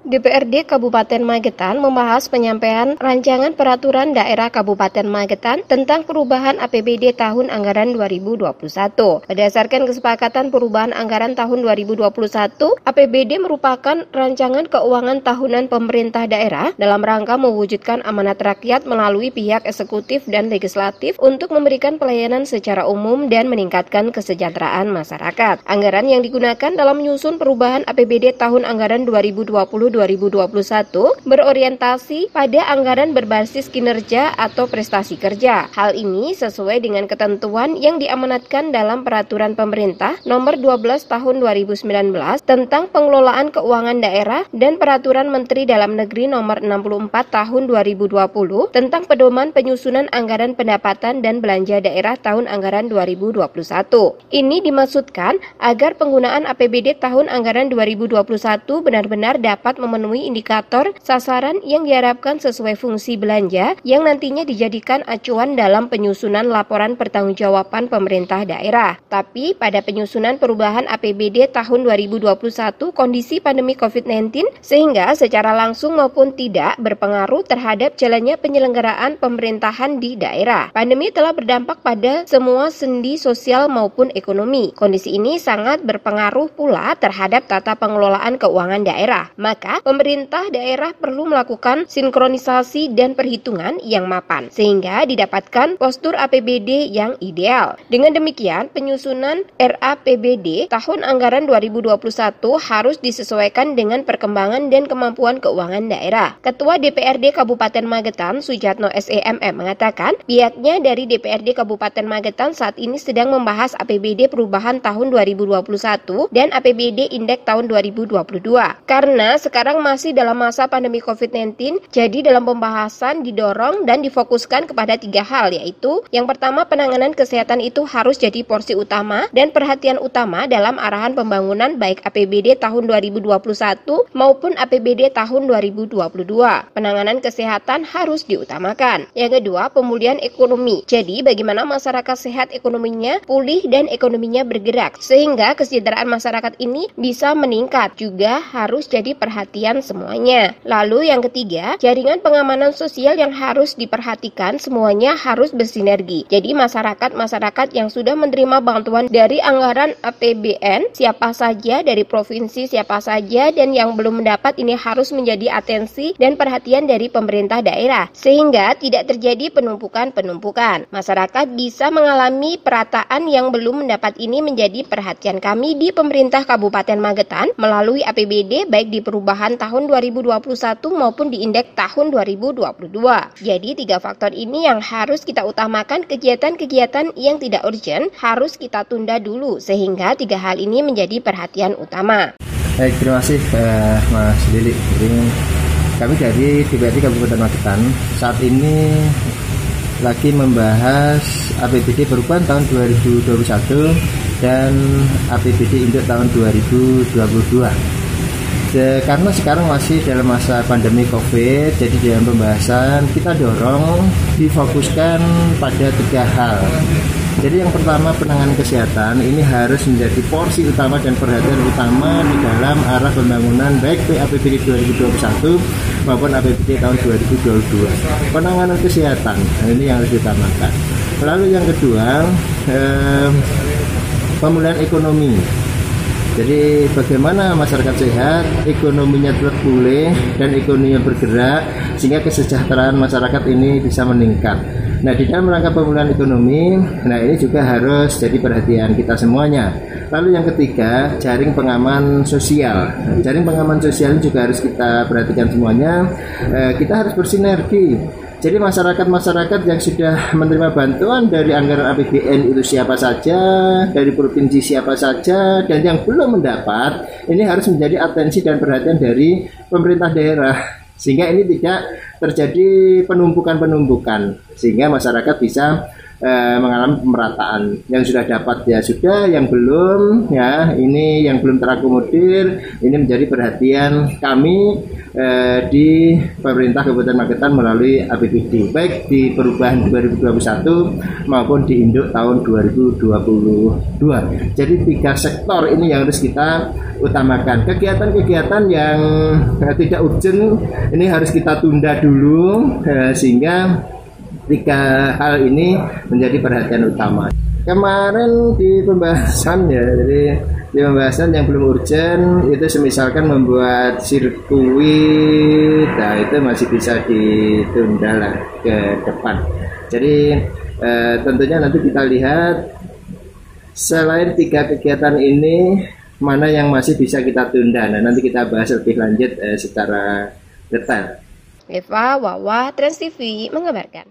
DPRD Kabupaten Magetan membahas penyampaian rancangan peraturan daerah Kabupaten Magetan tentang perubahan APBD tahun anggaran 2021. Berdasarkan kesepakatan perubahan anggaran tahun 2021, APBD merupakan rancangan keuangan tahunan pemerintah daerah dalam rangka mewujudkan amanat rakyat melalui pihak eksekutif dan legislatif untuk memberikan pelayanan secara umum dan meningkatkan kesejahteraan masyarakat. Anggaran yang digunakan dalam menyusun perubahan APBD tahun anggaran 2020-2021 berorientasi pada anggaran berbasis kinerja atau prestasi kerja. Hal ini sesuai dengan ketentuan yang diamanatkan dalam Peraturan Pemerintah Nomor 12 Tahun 2019 tentang pengelolaan keuangan daerah dan Peraturan Menteri Dalam Negeri Nomor 64 Tahun 2020 tentang pedoman penyusunan anggaran pendapatan dan belanja daerah tahun anggaran 2021. Ini dimaksudkan agar penggunaan APBD tahun anggaran 2021 benar-benar dapat memenuhi indikator sasaran yang diharapkan sesuai fungsi belanja yang nantinya dijadikan acuan dalam penyusunan laporan pertanggungjawaban pemerintah daerah. Tapi pada penyusunan perubahan APBD tahun 2021 kondisi pandemi COVID-19 sehingga secara langsung maupun tidak berpengaruh terhadap jalannya penyelenggaraan pemerintahan di daerah. Pandemi telah berdampak pada semua sendi sosial maupun ekonomi. Kondisi ini sangat berpengaruh pula terhadap tata pengelolaan keuangan daerah. Maka pemerintah daerah perlu melakukan sinkronisasi dan perhitungan yang mapan sehingga didapatkan postur APBD yang ideal. Dengan demikian, penyusunan RAPBD tahun anggaran 2021 harus disesuaikan dengan perkembangan dan kemampuan keuangan daerah. Ketua DPRD Kabupaten Magetan, Sujatno SEMM mengatakan, pihaknya dari DPRD Kabupaten Magetan saat ini sedang membahas APBD perubahan tahun 2021 dan APBD indeks tahun 2022. Karena sekarang masih dalam masa pandemi COVID-19, jadi dalam pembahasan didorong dan difokuskan kepada 3 hal, yaitu yang pertama, penanganan kesehatan itu harus jadi porsi utama dan perhatian utama dalam arahan pembangunan baik APBD tahun 2021 maupun APBD tahun 2022. Penanganan kesehatan harus diutamakan. Yang kedua, pemulihan ekonomi. Jadi bagaimana masyarakat sehat ekonominya, pulih dan ekonominya bergerak sehingga kesejahteraan masyarakat ini bisa meningkat, juga harus jadi perhatian semuanya. Lalu yang ketiga, jaringan pengamanan sosial yang harus diperhatikan semuanya harus bersinergi. Jadi masyarakat yang sudah menerima bantuan dari anggaran APBN, siapa saja dari provinsi, siapa saja dan yang belum mendapat ini harus menjadi atensi dan perhatian dari pemerintah daerah sehingga tidak terjadi penumpukan. Masyarakat bisa mengalami perataan yang belum mendapat ini menjadi perhatian kami di pemerintah Kabupaten Magetan melalui APBD baik di perubahan tahun 2021 maupun di indeks tahun 2022. Jadi 3 faktor ini yang harus kita utamakan, kegiatan-kegiatan yang tidak urgent harus kita tunda dulu sehingga 3 hal ini menjadi perhatian utama. Baik, terima kasih Mas Lili. Kami dari DPRD Kabupaten Magetan saat ini lagi membahas APBD perubahan tahun 2021 dan APBD indeks tahun 2022. Karena sekarang masih dalam masa pandemi COVID, jadi dalam pembahasan kita dorong difokuskan pada 3 hal. Jadi yang pertama, penanganan kesehatan ini harus menjadi porsi utama dan perhatian utama di dalam arah pembangunan baik APBD 2021 maupun APBD tahun 2022. Penanganan kesehatan ini yang harus diutamakan. Lalu yang kedua, pemulihan ekonomi. Jadi bagaimana masyarakat sehat, ekonominya tetap pulih dan ekonominya bergerak sehingga kesejahteraan masyarakat ini bisa meningkat. Nah, di dalam rangka pemulihan ekonomi, ini juga harus jadi perhatian kita semuanya. Lalu yang ketiga, jaring pengaman sosial. Jaring pengaman sosial ini juga harus kita perhatikan semuanya. Kita harus bersinergi. Jadi masyarakat yang sudah menerima bantuan dari anggaran APBN itu siapa saja, dari provinsi siapa saja, dan yang belum mendapat, ini harus menjadi atensi dan perhatian dari pemerintah daerah. Sehingga ini tidak terjadi penumpukan, sehingga masyarakat bisa mengalami pemerataan. Yang sudah dapat ya sudah, yang belum ya ini yang belum terakomodir, ini menjadi perhatian kami di pemerintah Kabupaten Magetan melalui APBD, baik di perubahan 2021 maupun di induk tahun 2022. Jadi 3 sektor ini yang harus kita utamakan. Kegiatan-kegiatan yang tidak urgent ini harus kita tunda dulu, sehingga 3 hal ini menjadi perhatian utama. Kemarin di pembahasan ya, jadi di pembahasan yang belum urgent itu semisalkan membuat sirkuit, nah itu masih bisa ditunda lah ke depan. Jadi tentunya nanti kita lihat selain 3 kegiatan ini mana yang masih bisa kita tunda. Nah nanti kita bahas lebih lanjut secara detail. Eva Wawa, Trans TV mengabarkan.